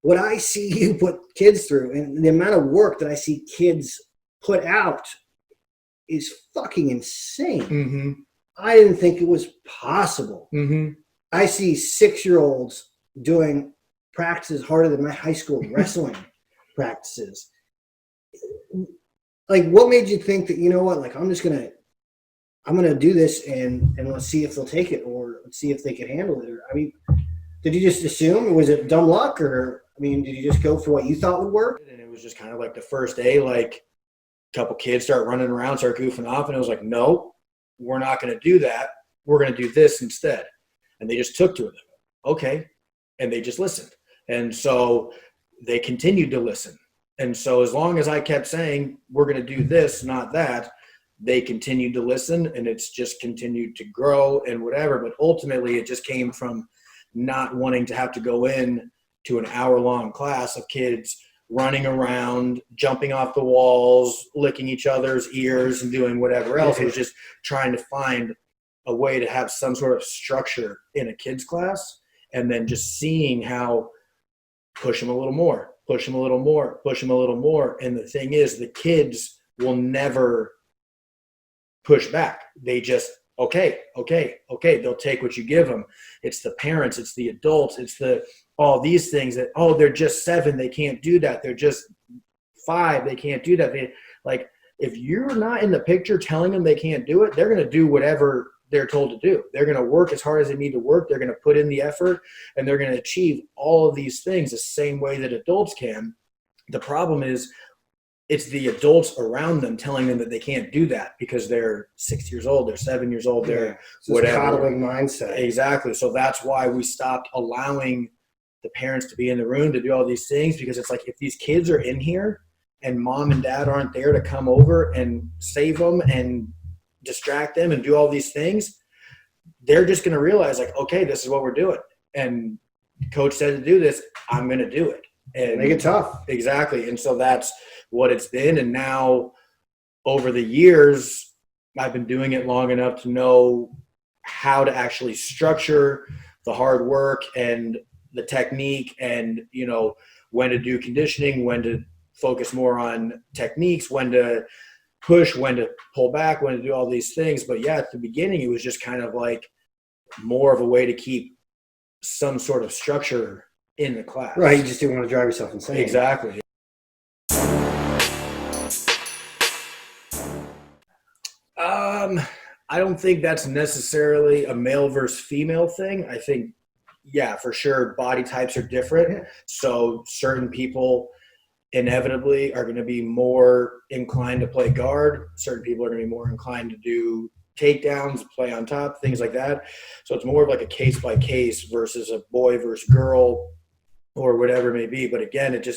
what I see you put kids through and the amount of work that I see kids put out is fucking insane. Mm-hmm. I didn't think it was possible. Mm-hmm. I see 6-year-olds doing practices harder than my high school wrestling practices. Like, what made you think that, you know what, like, I'm gonna do this and let's see if they'll take it, or let's see if they can handle it? Or, I mean, did you just assume, or was it dumb luck, or I mean, did you just go for what you thought would work? And it was just kind of like the first day, like a couple kids start running around, start goofing off, and it was like, no, we're not going to do that. We're going to do this instead. And they just took to it. Okay. And they just listened. And so they continued to listen. And so as long as I kept saying, we're going to do this, not that, they continued to listen, and it's just continued to grow and whatever. But ultimately it just came from not wanting to have to go in to an hour-long class of kids running around, jumping off the walls, licking each other's ears and doing whatever else. It was just trying to find a way to have some sort of structure in a kid's class, and then just seeing how push them a little more, push them a little more, push them a little more. And the thing is, the kids will never push back. They just, okay. They'll take what you give them. It's the parents, it's the adults, it's all these things that, oh, they're just 7, they can't do that. They're just 5, they can't do that. Like, if you're not in the picture telling them they can't do it, they're going to do whatever they're told to do. They're going to work as hard as they need to work. They're going to put in the effort, and they're going to achieve all of these things the same way that adults can. The problem is, it's the adults around them telling them that they can't do that because they're 6 years old, they're 7 years old, they're whatever. Coddling mindset. Exactly. So that's why we stopped allowing the parents to be in the room to do all these things, because it's like, if these kids are in here and mom and dad aren't there to come over and save them and distract them and do all these things, they're just going to realize, like, okay, this is what we're doing. And coach said to do this, I'm going to do it. And make it tough. Exactly. And so that's what it's been. And now over the years, I've been doing it long enough to know how to actually structure the hard work and the technique, and, you know, when to do conditioning, when to focus more on techniques, when to push, when to pull back, when to do all these things. But yeah, at the beginning, it was just kind of like more of a way to keep some sort of structure in the class. Right. You just didn't want to drive yourself insane. Exactly. I don't think that's necessarily a male versus female thing. I think, yeah, for sure, body types are different. Yeah. So certain people inevitably are going to be more inclined to play guard. Certain people are going to be more inclined to do takedowns, play on top, things like that. So it's more of like a case by case versus a boy versus girl or whatever it may be. But again, it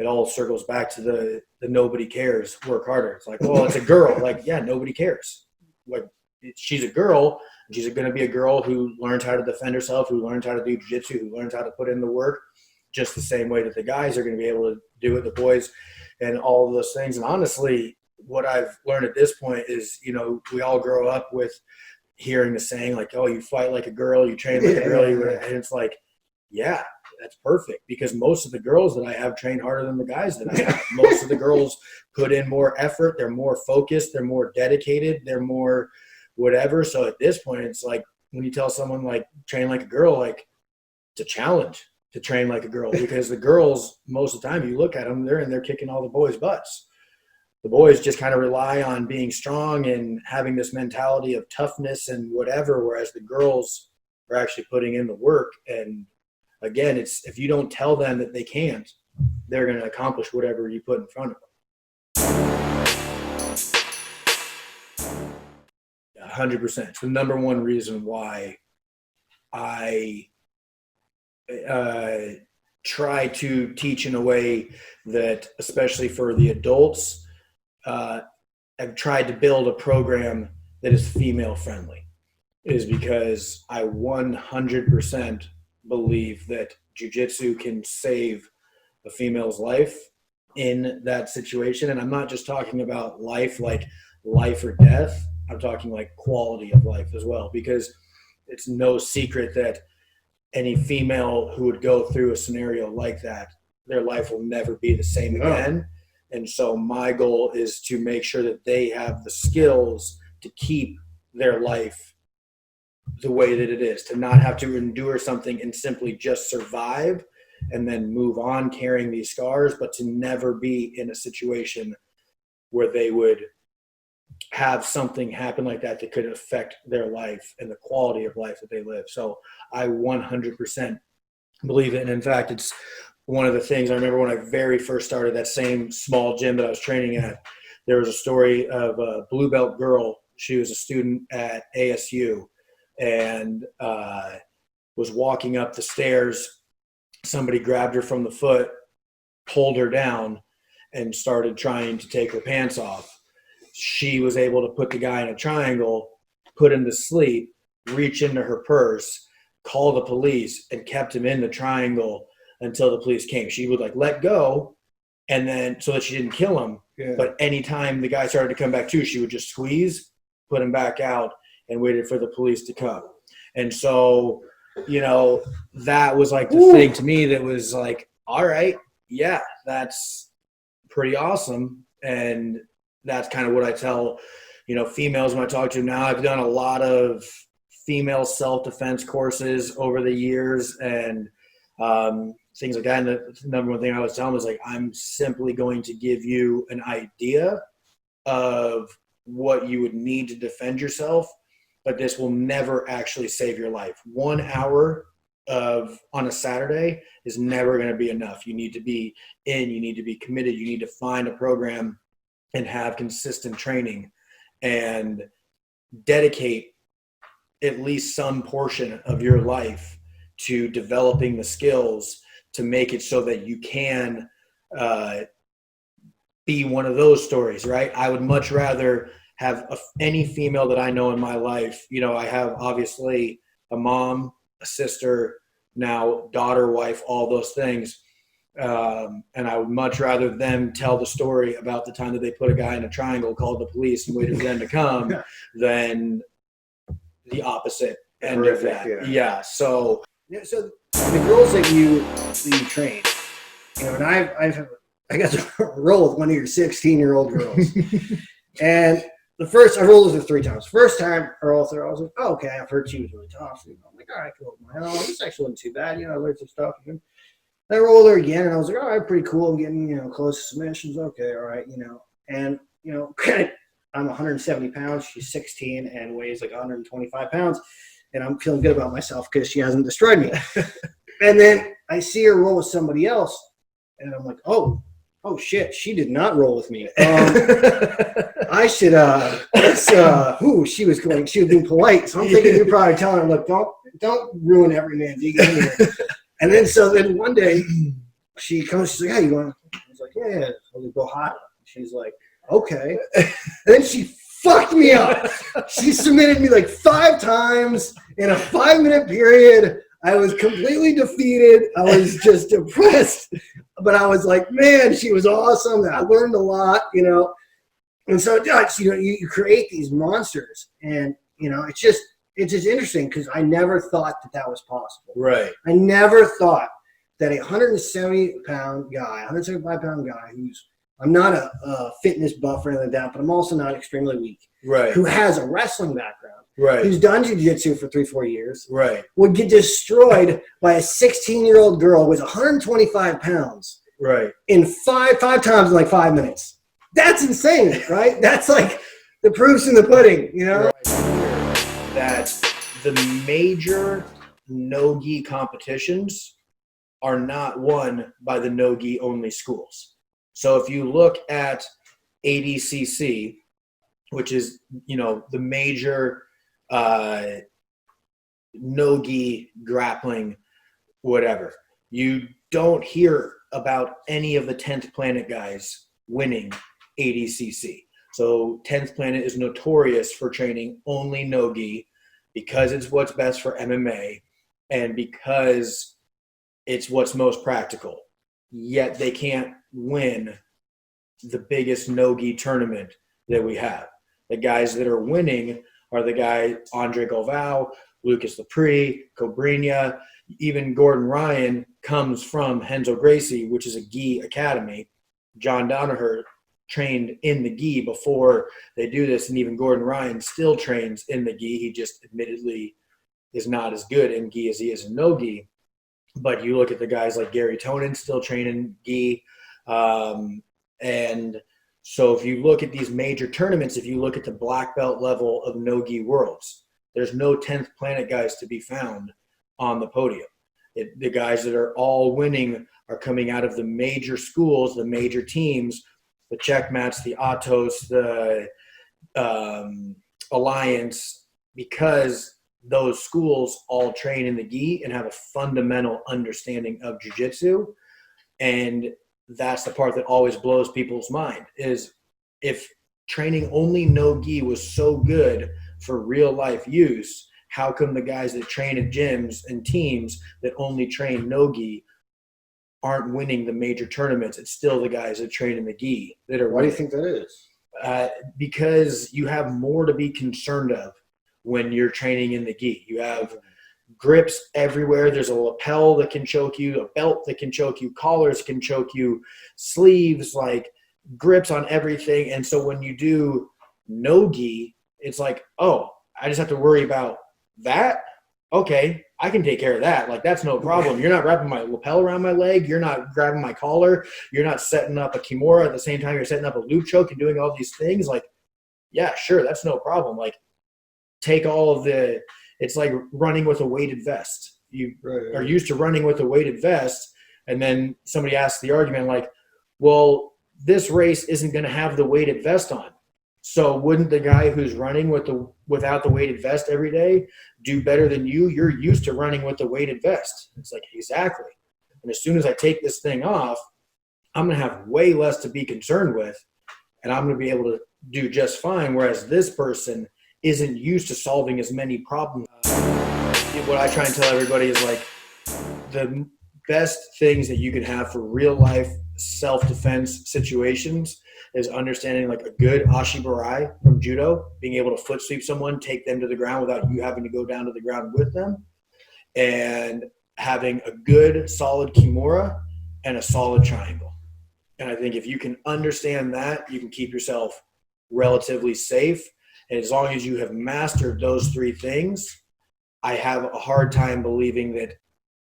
all circles back to the nobody cares, work harder. It's like, well, it's a girl. Like, yeah, nobody cares. Like, she's a girl. She's going to be a girl who learns how to defend herself, who learns how to do jiu-jitsu, who learns how to put in the work, just the same way that the guys are going to be able to do it, the boys, and all of those things. And honestly, what I've learned at this point is, you know, we all grow up with hearing the saying, like, oh, you fight like a girl, you train like a girl. And it's like, yeah, that's perfect, because most of the girls that I have train harder than the guys that I have. Most of the girls put in more effort. They're more focused. They're more dedicated. They're more whatever. So at this point, it's like, when you tell someone, like, train like a girl, like, it's a challenge to train like a girl, because the girls, most of the time, you look at them, they're in there kicking all the boys' butts. The boys just kind of rely on being strong and having this mentality of toughness and whatever, whereas the girls are actually putting in the work. And again, it's, if you don't tell them that they can't, they're going to accomplish whatever you put in front of them. 100%. It's the number one reason why I try to teach in a way that, especially for the adults, I've tried to build a program that is female friendly, is because I 100% believe that jiu-jitsu can save a female's life in that situation. And I'm not just talking about life, like life or death. I'm talking like quality of life as well, because it's no secret that any female who would go through a scenario like that their life will never be the same again. And so my goal is to make sure that they have the skills to keep their life the way that it is, to not have to endure something and simply just survive and then move on carrying these scars, but to never be in a situation where they would have something happen like that that could affect their life and the quality of life that they live. So I 100% believe it. And in fact, it's one of the things I remember when I very first started that same small gym that I was training at. There was a story of a blue belt girl. She was a student at ASU and was walking up the stairs. Somebody grabbed her from the foot, pulled her down, and started trying to take her pants off. She was able to put the guy in a triangle, put him to sleep, reach into her purse, call the police, and kept him in the triangle until the police came. She would like let go, and then so that she didn't kill him. Yeah. But anytime the guy started to come back to, she would just squeeze, put him back out, and waited for the police to come. And so, you know, that was like the thing to me that was like, all right, yeah, that's pretty awesome. And that's kind of what I tell, you know, females when I talk to them now. I've done a lot of female self-defense courses over the years and things like that. And the number one thing I was telling them was like, I'm simply going to give you an idea of what you would need to defend yourself, but this will never actually save your life. 1 hour on a Saturday is never going to be enough. You need to be you need to be committed. You need to find a program and have consistent training and dedicate at least some portion of your life to developing the skills to make it so that you can be one of those stories, right? I would much rather have any female that I know in my life. You know, I have obviously a mom, a sister, now daughter, wife, all those things. And I would much rather them tell the story about the time that they put a guy in a triangle, called the police, and waited for them to come than the opposite end of that. Yeah. So the girls that you train, you know, and I got to roll with one of your 16-year-old girls, and I rolled with her 3 times. First time I rolled with her, I was like, oh, okay, I've heard she was really tough. So I'm like, all right, cool. This actually wasn't too bad. You know, I learned some stuff. I rolled her again, and I was like, all right, pretty cool. I'm getting, you know, close to submissions. Okay, all right, you know. And, you know, I'm 170 pounds. She's 16 and weighs like 125 pounds. And I'm feeling good about myself because she hasn't destroyed me. And then I see her roll with somebody else, and I'm like, oh shit, she did not roll with me. I should, she was being polite. So I'm thinking you're probably telling her, look, don't ruin every man's ego here. And then one day she comes, she's like, hey, you want to? I was like, yeah. I was like, go hot. She's like, okay. And then she fucked me up. She submitted me like 5 times in a 5-minute period. I was completely defeated. I was just depressed. But I was like, man, she was awesome. I learned a lot, you know. And so, you know, you create these monsters. And, you know, it's just interesting because I never thought that was possible. Right. I never thought that a 175-pound guy I'm not a fitness buff or anything like that, but I'm also not extremely weak. Right. Who has a wrestling background. Right. Who's done jiu-jitsu for 3-4 years. Right. Would get destroyed by a 16-year-old girl who was 125 pounds. Right. In five times in like 5 minutes. That's insane, right? That's like the proof's in the pudding, you know? Right. That the major no-gi competitions are not won by the no-gi only schools. So if you look at ADCC, which is, you know, the major no-gi grappling, whatever, you don't hear about any of the 10th Planet guys winning ADCC. So 10th Planet is notorious for training only no-gi because it's what's best for MMA and because it's what's most practical. Yet they can't win the biggest no-gi tournament that we have. The guys that are winning are the guy Andre Galvao, Lucas Lepre, Cobrinha. even Gordon Ryan comes from Renzo Gracie, which is a gi academy. John Danaher trained in the gi before they do this, and even Gordon Ryan still trains in the gi. He just admittedly is not as good in gi as he is in no gi. But you look at the guys like Gary Tonin still training gi. And so if you look at these major tournaments, if you look at the black belt level of no gi worlds, there's no 10th planet guys to be found on the podium. The guys that are all winning are coming out of the major schools, the major teams, the Checkmats, the Atos, the Alliance, because those schools all train in the gi and have a fundamental understanding of jiu-jitsu. And that's the part that always blows people's mind, is if training only no gi was so good for real life use, how come the guys that train at gyms and teams that only train no gi aren't winning the major tournaments? It's still the guys that train in the gi that are Why do winning. you think that is? Because you have more to be concerned of when you're training in the gi. You have grips everywhere. There's a lapel that can choke you, a belt that can choke you, collars can choke you, sleeves, like grips on everything. And so when you do no gi, it's like, oh, I just have to worry about that? Okay, I can take care of that. Like, that's no problem. You're not wrapping my lapel around my leg. You're not grabbing my collar. You're not setting up a kimura at the same time you're setting up a loop choke and doing all these things. Like, yeah, sure, that's no problem. Like, take all of the – it's like running with a weighted vest. You are used to running with a weighted vest, and then somebody asks the argument like, well, this race isn't going to have the weighted vest on. So wouldn't the guy who's running without the weighted vest every day do better than you? You're used to running with the weighted vest. It's like, exactly. And as soon as I take this thing off, I'm going to have way less to be concerned with, and I'm going to be able to do just fine, whereas this person isn't used to solving as many problems. What I try and tell everybody is, like, the best things that you can have for real life self-defense situations is understanding like a good ashibarai from judo, being able to foot sweep someone, take them to the ground without you having to go down to the ground with them, and having a good solid kimura and a solid triangle. And I think if you can understand that, you can keep yourself relatively safe. And as long as you have mastered those three things, I have a hard time believing that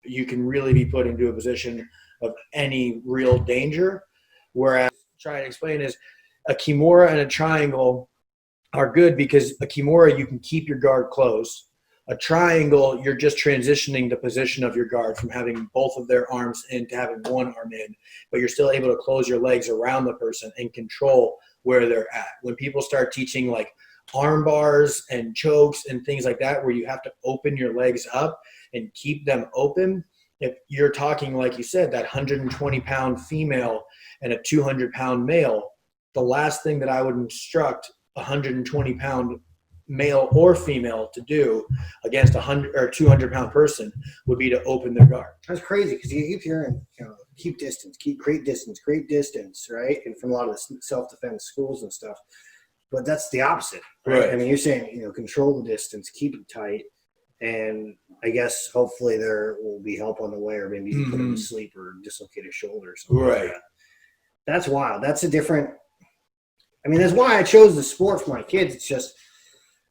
you can really be put into a position of any real danger. Whereas, trying to explain is, a kimura and a triangle are good because a kimura, you can keep your guard closed. A triangle, you're just transitioning the position of your guard from having both of their arms in to having one arm in, but you're still able to close your legs around the person and control where they're at. When people start teaching like arm bars and chokes and things like that, where you have to open your legs up and keep them open, if you're talking, like you said, that 120-pound female and a 200-pound male, the last thing that I would instruct a 120-pound male or female to do against a 100 or 200-pound person would be to open their guard. That's crazy because you keep hearing, keep distance, keep great distance, right? And from a lot of the self-defense schools and stuff. But that's the opposite, right? I mean, you're saying, control the distance, keep it tight, and I guess hopefully there will be help on the way, or maybe you put him to sleep or dislocate his shoulder or something. Right. Like that. That's wild. That's a different – I mean, that's why I chose the sport for my kids. It's just –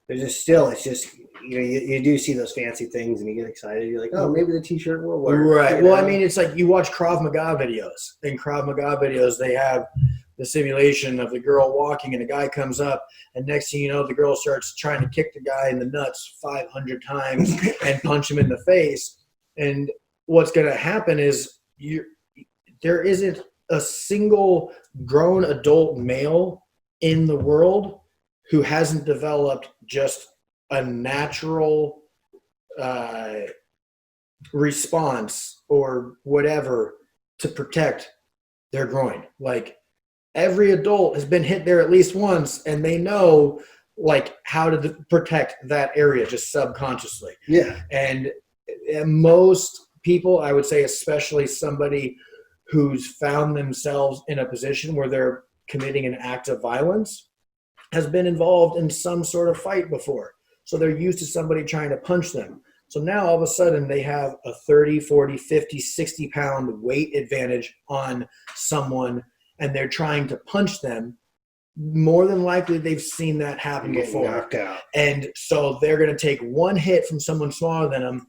you do see those fancy things and you get excited. You're like, oh, maybe the T-shirt will work. Right. Well, I mean, it's like you watch Krav Maga videos. In Krav Maga videos, they have the simulation of the girl walking and a guy comes up, and next thing you know, the girl starts trying to kick the guy in the nuts 500 times and punch him in the face. And what's going to happen is there isn't a single grown adult male in the world who hasn't developed just a natural response or whatever to protect their groin. Like, every adult has been hit there at least once, and they know like how to protect that area just subconsciously. Yeah. And most people, I would say, especially somebody who's found themselves in a position where they're committing an act of violence, has been involved in some sort of fight before. So they're used to somebody trying to punch them. So now all of a sudden they have a 30, 40, 50, 60 pound weight advantage on someone, and they're trying to punch them. More than likely they've seen that happen before. Knocked out. And so they're going to take one hit from someone smaller than them.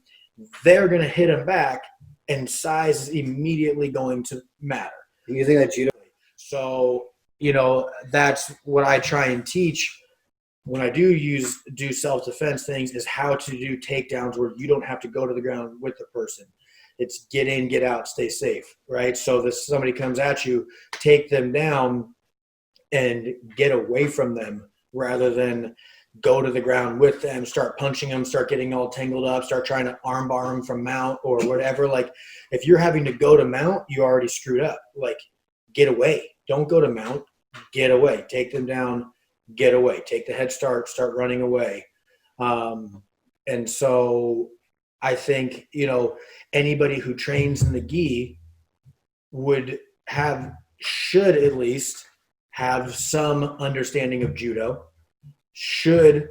They're going to hit them back, and size is immediately going to matter. You think that judo? So, you know, that's what I try and teach when I do self-defense things, is how to do takedowns where you don't have to go to the ground with the person. It's get in, get out, stay safe, right? So if somebody comes at you, take them down and get away from them rather than go to the ground with them, start punching them, start getting all tangled up, start trying to armbar them from mount or whatever. Like, if you're having to go to mount, you already screwed up. Like, get away. Don't go to mount. Get away. Take them down. Get away. Take the head start. Start running away. And so I think, you know, anybody who trains in the gi should at least have some understanding of judo, should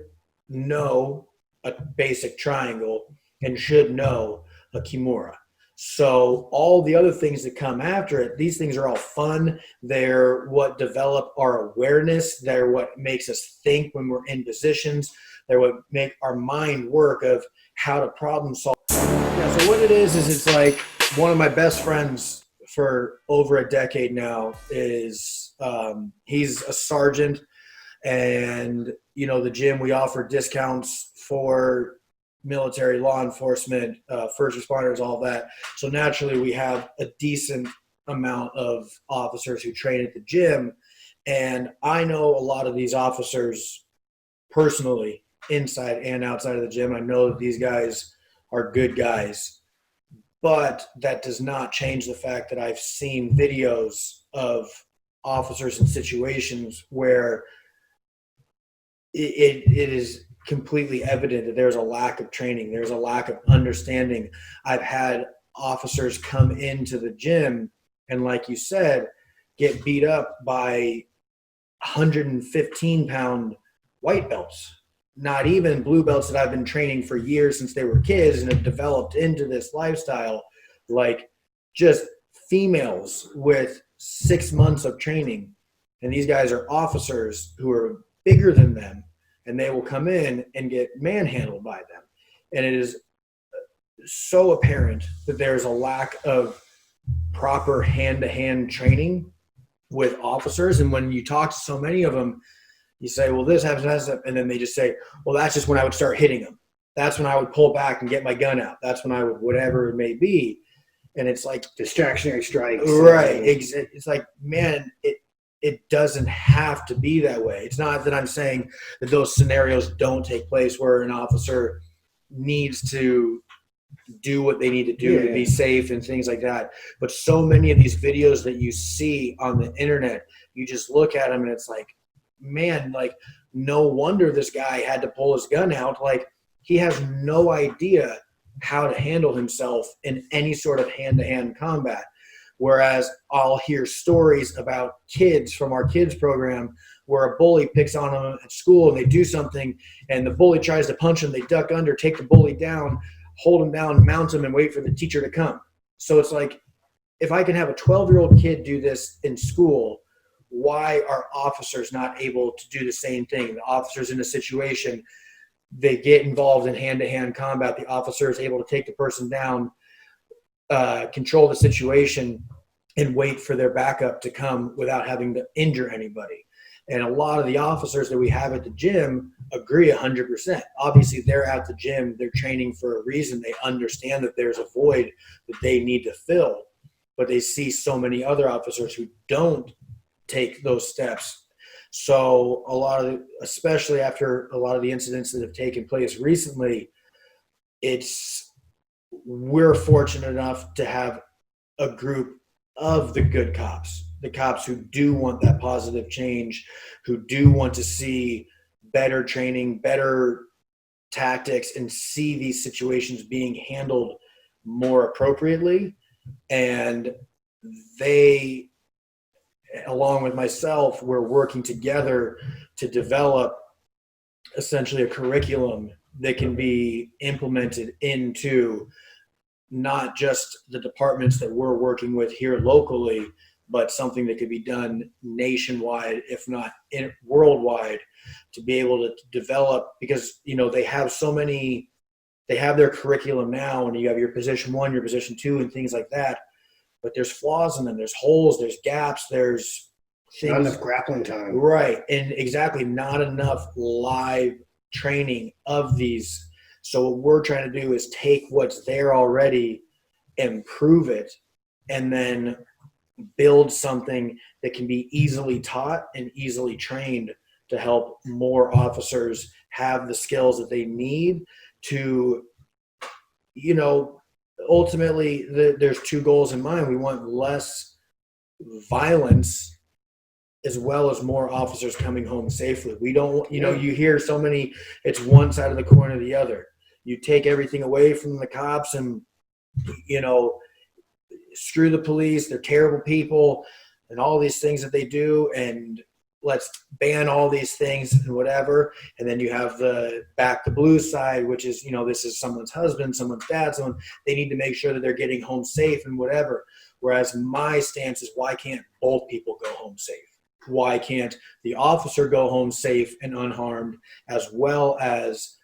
know a basic triangle, and should know a kimura. So all the other things that come after it, these things are all fun. They're what develop our awareness. They're what makes us think when we're in positions. They're what make our mind work of how to problem solve. Yeah, so what it is it's like one of my best friends for over a decade now is he's a sergeant, and you know, the gym, we offer discounts for military, law enforcement, first responders, all that. So naturally we have a decent amount of officers who train at the gym, and I know a lot of these officers personally, inside and outside of the gym. I know that these guys are good guys, but that does not change the fact that I've seen videos of officers in situations where it is completely evident that there's a lack of training. There's a lack of understanding. I've had officers come into the gym and, like you said, get beat up by 115-pound white belts, not even blue belts that I've been training for years since they were kids and have developed into this lifestyle, like just females with 6 months of training. And these guys are officers who are bigger than them, and they will come in and get manhandled by them. And it is so apparent that there's a lack of proper hand-to-hand training with officers. And when you talk to so many of them, you say, well, this happens, and then they just say, well, that's just when I would start hitting them. That's when I would pull back and get my gun out. That's when I would, whatever it may be. And it's like distractionary strikes. Right. It's like, man, it doesn't have to be that way. It's not that I'm saying that those scenarios don't take place where an officer needs to do what they need to do to be safe and things like that. But so many of these videos that you see on the internet, you just look at them and it's like, man, like, no wonder this guy had to pull his gun out. Like, he has no idea how to handle himself in any sort of hand-to-hand combat. Whereas I'll hear stories about kids from our kids program where a bully picks on them at school and they do something and the bully tries to punch them, they duck under, take the bully down, hold him down, mount him, and wait for the teacher to come. So it's like, if I can have a 12-year-old kid do this in school, why are officers not able to do the same thing? The officers in a situation, they get involved in hand-to-hand combat. The officer is able to take the person down, control the situation, and wait for their backup to come without having to injure anybody. And a lot of the officers that we have at the gym agree 100%. Obviously, they're at the gym. They're training for a reason. They understand that there's a void that they need to fill. But they see so many other officers who don't take those steps. So especially after a lot of the incidents that have taken place recently, we're fortunate enough to have a group of the good cops, the cops who do want that positive change, who do want to see better training, better tactics, and see these situations being handled more appropriately. And they, along with myself, we're working together to develop essentially a curriculum that can be implemented into not just the departments that we're working with here locally, but something that could be done nationwide, if not worldwide, to be able to develop, because, they have so many, they have their curriculum now, and you have your position 1, your position 2, and things like that. But there's flaws in them. There's holes, there's gaps, there's things. Not enough grappling time. Right. And exactly, not enough live training of these. So what we're trying to do is take what's there already, improve it, and then build something that can be easily taught and easily trained to help more officers have the skills that they need to, ultimately there's 2 goals in mind. We want less violence as well as more officers coming home safely. We don't, you hear so many, it's one side of the coin or the other. You take everything away from the cops and, screw the police, they're terrible people and all these things that they do, and let's ban all these things and whatever. And then you have the back the blue side, which is, this is someone's husband, someone's dad, they need to make sure that they're getting home safe and whatever. Whereas my stance is, why can't both people go home safe? Why can't the officer go home safe and unharmed, as well as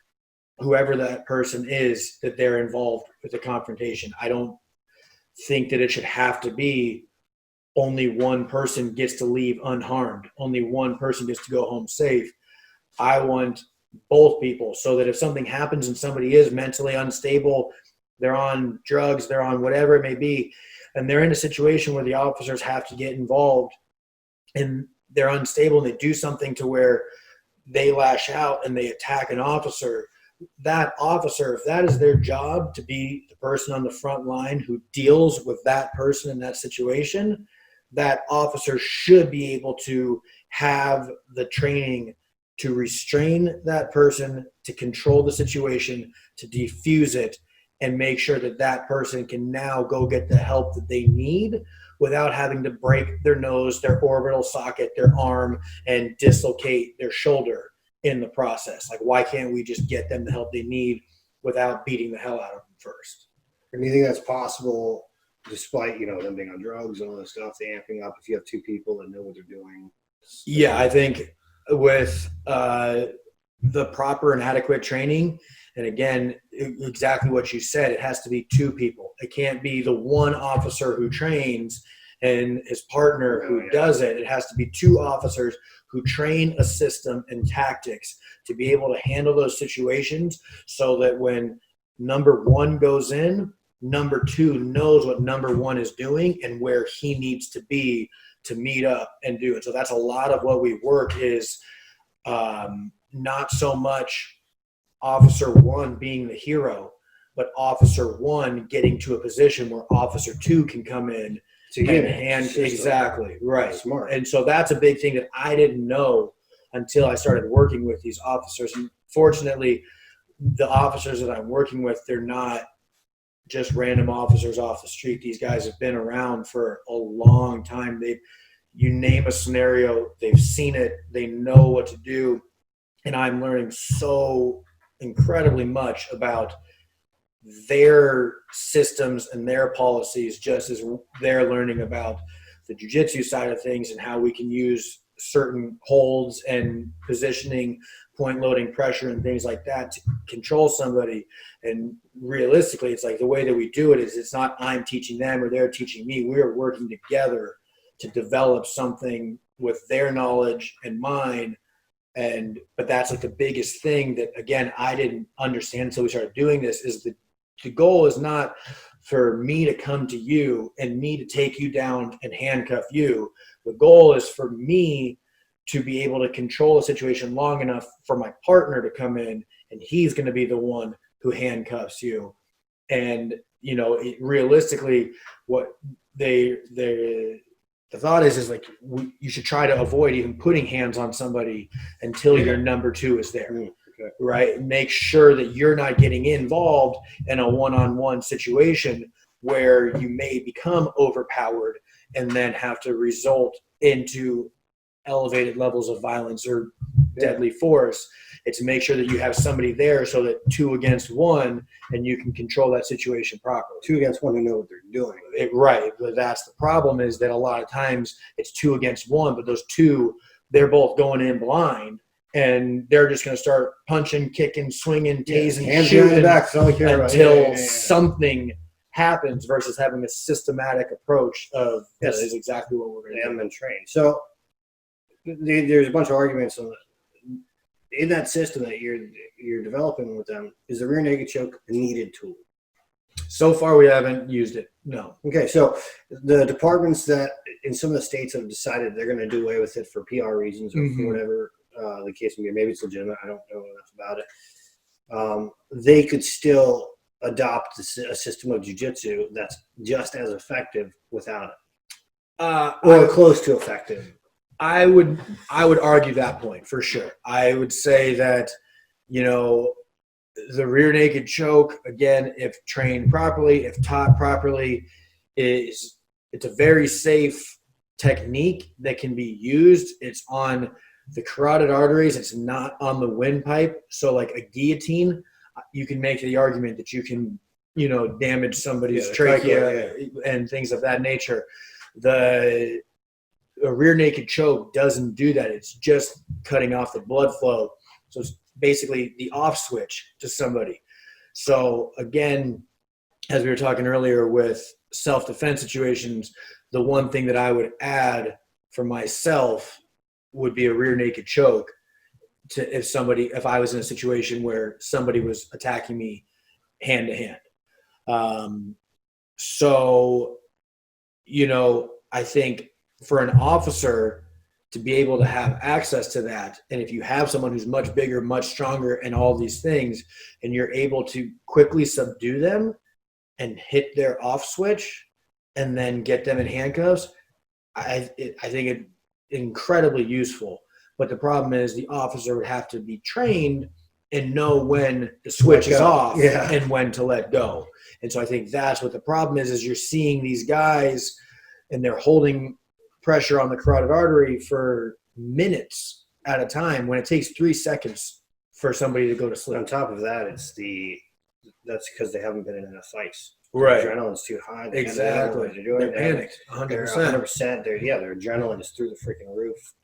whoever that person is that they're involved with the confrontation? I don't think that it should have to be only one person gets to leave unharmed, only one person gets to go home safe. I want both people, so that if something happens and somebody is mentally unstable, they're on drugs, they're on whatever it may be, and they're in a situation where the officers have to get involved and they're unstable and they do something to where they lash out and they attack an officer, that officer, if that is their job, to be the person on the front line who deals with that person in that situation, that officer should be able to have the training to restrain that person, to control the situation, to defuse it, and make sure that that person can now go get the help that they need without having to break their nose, their orbital socket, their arm, and dislocate their shoulder in the process. Like, why can't we just get them the help they need without beating the hell out of them first? And do you think that's possible, despite, them being on drugs and all this stuff, they amping up, if you have 2 people that know what they're doing? Yeah, I think with the proper and adequate training, and again, exactly what you said, it has to be 2 people. It can't be the one officer who trains and his partner who does it. It has to be 2 officers who train a system and tactics to be able to handle those situations, so that when number 1 goes in, number 2 knows what number 1 is doing and where he needs to be to meet up and do it. So that's a lot of what we work is not so much officer 1 being the hero, but officer 1 getting to a position where officer 2 can come in and hand. Exactly, right. Smart. And so that's a big thing that I didn't know until I started working with these officers. And fortunately, the officers that I'm working with, they're not just random officers off the street. These guys have been around for a long time. You name a scenario, they've seen it, they know what to do. And I'm learning so incredibly much about their systems and their policies, just as they're learning about the jiu-jitsu side of things and how we can use certain holds and positioning, point loading, pressure, and things like that to control somebody. And realistically, it's like the way that we do it is, it's not I'm teaching them or they're teaching me. We are working together to develop something with their knowledge and mine. But that's like the biggest thing that, again, I didn't understand until we started doing this, is the goal is not for me to come to you and me to take you down and handcuff you. The goal is for me to be able to control a situation long enough for my partner to come in, and he's going to be the one who handcuffs you. And, realistically, what the thought is like, you should try to avoid even putting hands on somebody until your number 2 is there. Okay. Right? Make sure that you're not getting involved in a one-on-one situation where you may become overpowered and then have to result into elevated levels of violence or deadly force. It's to make sure that you have somebody there so that 2 against 1 and you can control that situation properly. 2 against 1 who know what they're doing. Right. But that's the problem, is that a lot of times it's 2 against 1, but those 2, they're both going in blind and they're just going to start punching, kicking, swinging, tasing, hands shooting behind the back, that's all they care about. until something happens, versus having a systematic approach of Yes. That is exactly what we're going They to do. haven't been trained. So there's a bunch of arguments on in that system that you're developing with them. Is the rear naked choke a needed tool? So far, we haven't used it. No. Okay, so the departments that in some of the states have decided they're going to do away with it for PR reasons or for whatever the case may be. Maybe it's legitimate. I don't know enough about it. They could still adopt a system of jiu-jitsu that's just as effective without it, or close to effective. I would argue that point for sure. I would say that, the rear naked choke, again, if trained properly, if taught properly, it's a very safe technique that can be used. It's on the carotid arteries. It's not on the windpipe. So like a guillotine, you can make the argument that you can, damage somebody's trachea and things of that nature. A rear naked choke doesn't do that. It's just cutting off the blood flow. So it's basically the off switch to somebody. So again, as we were talking earlier with self-defense situations, the one thing that I would add for myself would be a rear naked choke if I was in a situation where somebody was attacking me hand to hand. I think for an officer to be able to have access to that, and if you have someone who's much bigger, much stronger, and all these things, and you're able to quickly subdue them and hit their off switch and then get them in handcuffs, I think it incredibly useful. But the problem is the officer would have to be trained and know when the switch is off and when to let go. And so I think that's what the problem is you're seeing these guys and they're holding pressure on the carotid artery for minutes at a time when it takes 3 seconds for somebody to go to sleep. On top of that, that's because they haven't been in enough fights. Right. Their adrenaline's too high. Exactly. They're panicked. 100%. They're 100%. Their adrenaline is through the freaking roof,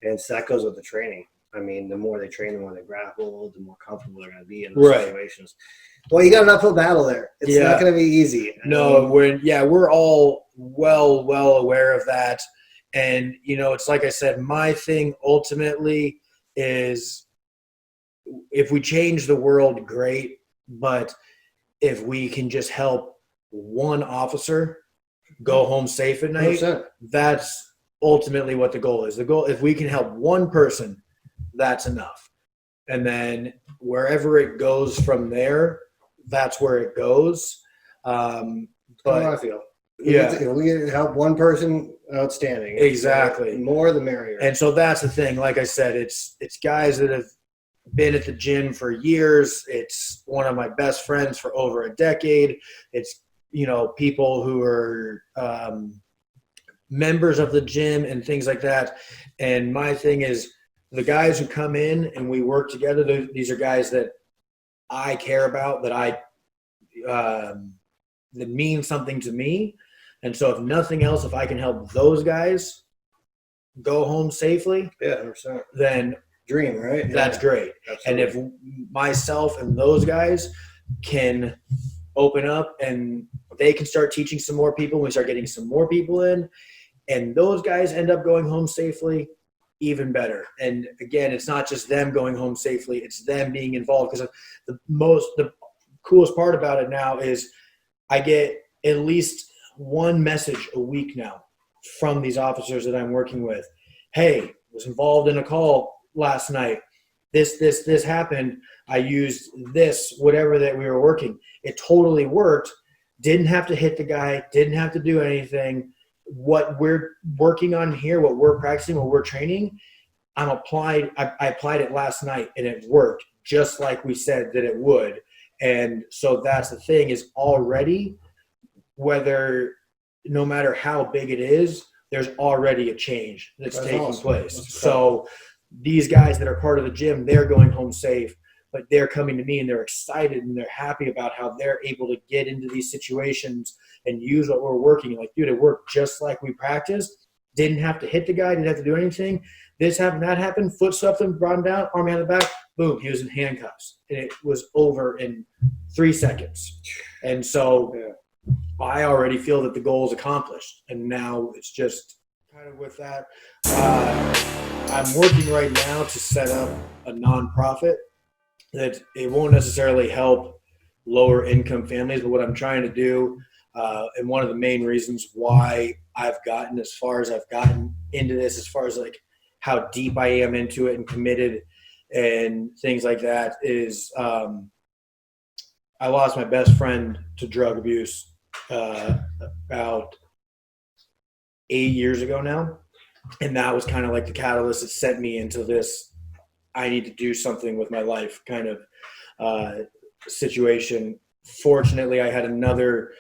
and so that goes with the training. I mean, the more they train, the more they grapple, the more comfortable they're going to be in those situations. Well, you got an uphill battle there. It's not going to be easy. No, we're all well aware of that. And, it's like I said, my thing ultimately is if we change the world, great. But if we can just help one officer go home safe at night, 100%. That's ultimately what the goal is. The goal, if we can help one person, that's enough. And then wherever it goes from there, that's where it goes. But I feel. If we can help one person, outstanding. Exactly. More the merrier. And so that's the thing. Like I said, it's guys that have been at the gym for years. It's one of my best friends for over a decade. It's, people who are members of the gym and things like that. And my thing is the guys who come in and we work together, these are guys that I care about, that mean something to me. And so if nothing else, if I can help those guys go home safely, 100%. then Dream, right? That's great. Absolutely. And if myself and those guys can open up and they can start teaching some more people, we start getting some more people in, and those guys end up going home safely, even better. And again, it's not just them going home safely, it's them being involved. Because the coolest part about it now is I get at least one message a week now from these officers that I'm working with. Hey, was involved in a call last night. This happened. I used this, whatever that we were working. It totally worked. Didn't have to hit the guy. Didn't have to do anything. What we're working on here, what we're practicing, what we're training, I applied it last night and it worked just like we said that it would. And so that's the thing is already, no matter how big it is, there's already a change that's taking place. So these guys that are part of the gym, they're going home safe, but they're coming to me and they're excited and they're happy about how they're able to get into these situations and use what we're working. Like, dude, it worked just like we practiced. Didn't have to hit the guy, didn't have to do anything. This happened, that happened, foot stuffed him, brought him down, arm behind the back, boom, he was in handcuffs. And it was over in 3 seconds. And so I already feel that the goal is accomplished. And now it's just kind of with that. I'm working right now to set up a nonprofit that it won't necessarily help lower income families, but what I'm trying to do, and one of the main reasons why I've gotten as far as I've gotten into this, as far as like how deep I am into it and committed and things like that, is I lost my best friend to drug abuse about 8 years ago now. And that was kind of like the catalyst that sent me into this, I need to do something with my life kind of situation. Fortunately, I had another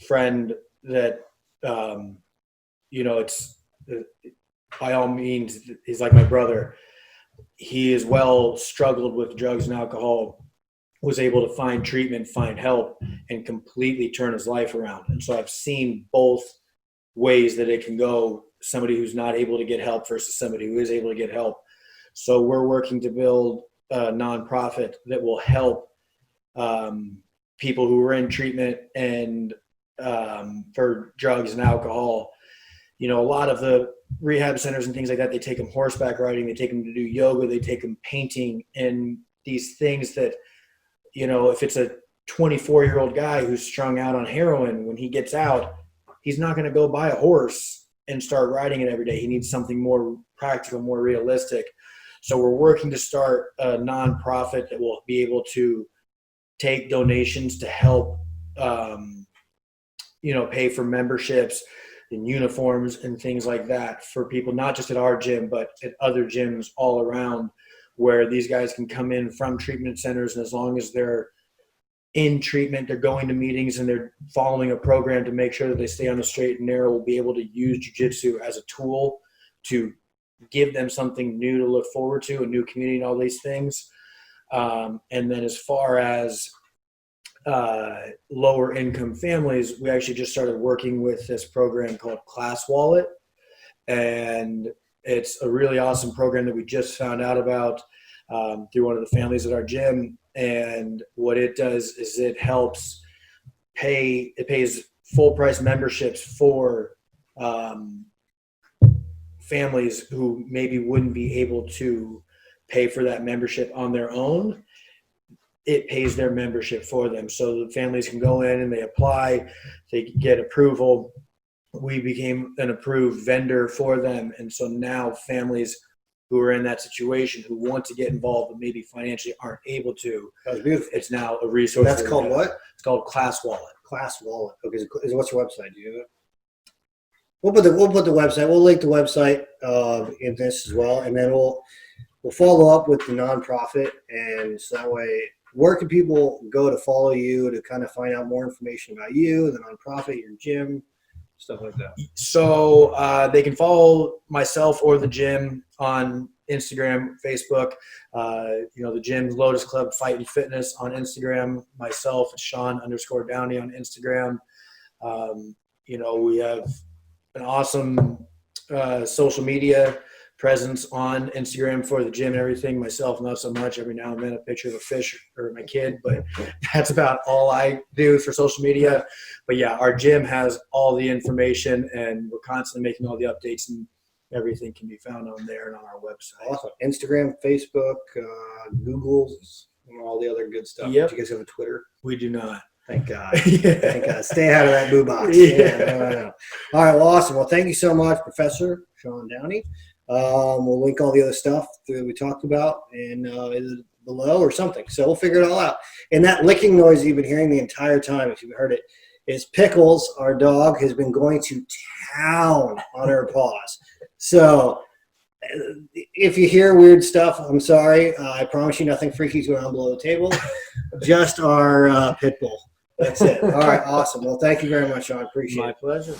friend that, it's by all means, he's like my brother. He as well struggled with drugs and alcohol, was able to find treatment, find help, and completely turn his life around. And so I've seen both ways that it can go, somebody who's not able to get help versus somebody who is able to get help. So we're working to build a nonprofit that will help people who are in treatment and for drugs and alcohol. A lot of the rehab centers and things like that, they take them horseback riding, they take them to do yoga, they take them painting, and these things that, if it's a 24-year-old guy who's strung out on heroin, when he gets out, he's not going to go buy a horse and start riding it every day. He needs something more practical, more realistic. So we're working to start a nonprofit that will be able to take donations to help, pay for memberships and uniforms and things like that for people, not just at our gym, but at other gyms all around, where these guys can come in from treatment centers. And as long as they're in treatment, they're going to meetings and they're following a program to make sure that they stay on the straight and narrow, will be able to use jiu-jitsu as a tool to give them something new to look forward to, a new community and all these things. And then as far as lower income families, we actually just started working with this program called Class Wallet. And it's a really awesome program that we just found out about through one of the families at our gym. And what it does is it pays full price memberships for families who maybe wouldn't be able to pay for that membership on their own. It pays their membership for them. So the families can go in and they apply, they get approval. We became an approved vendor for them. And so now families who are in that situation, who want to get involved but maybe financially aren't able to, that's beautiful. It's now a resource. That's called what? It's called Class Wallet. Class Wallet. Okay. What's your website? Do you have it? We'll put the website. We'll link the website in this as well, and then we'll follow up with the nonprofit, and so that way, where can people go to follow you to kind of find out more information about you, the nonprofit, your gym, stuff like that? So they can follow myself or the gym on Instagram, Facebook. The gym's Lotus Club Fight and Fitness on Instagram. Myself, Sean_Downey on Instagram. We have an awesome social media presence on Instagram for the gym and everything. Myself, not so much. Every now and then a picture of a fish or my kid, but that's about all I do for social media. But yeah, our gym has all the information and we're constantly making all the updates, and everything can be found on there and on our website. Awesome. Instagram, Facebook, Google, all the other good stuff. Yep. Do you guys have a Twitter? We do not. Thank God. Yeah. Thank God. Stay out of that boo box. Yeah. No. All right. Well, awesome. Well, thank you so much, Professor Sean Downey. We'll link all the other stuff that we talked about in either below or something. So we'll figure it all out. And that licking noise you've been hearing the entire time, if you've heard it, is Pickles, our dog, has been going to town on her paws. So if you hear weird stuff, I'm sorry. I promise you nothing freaky is going on below the table. Just our pit bull. That's it. All right. Awesome. Well, thank you very much, Sean. Appreciate it. My pleasure.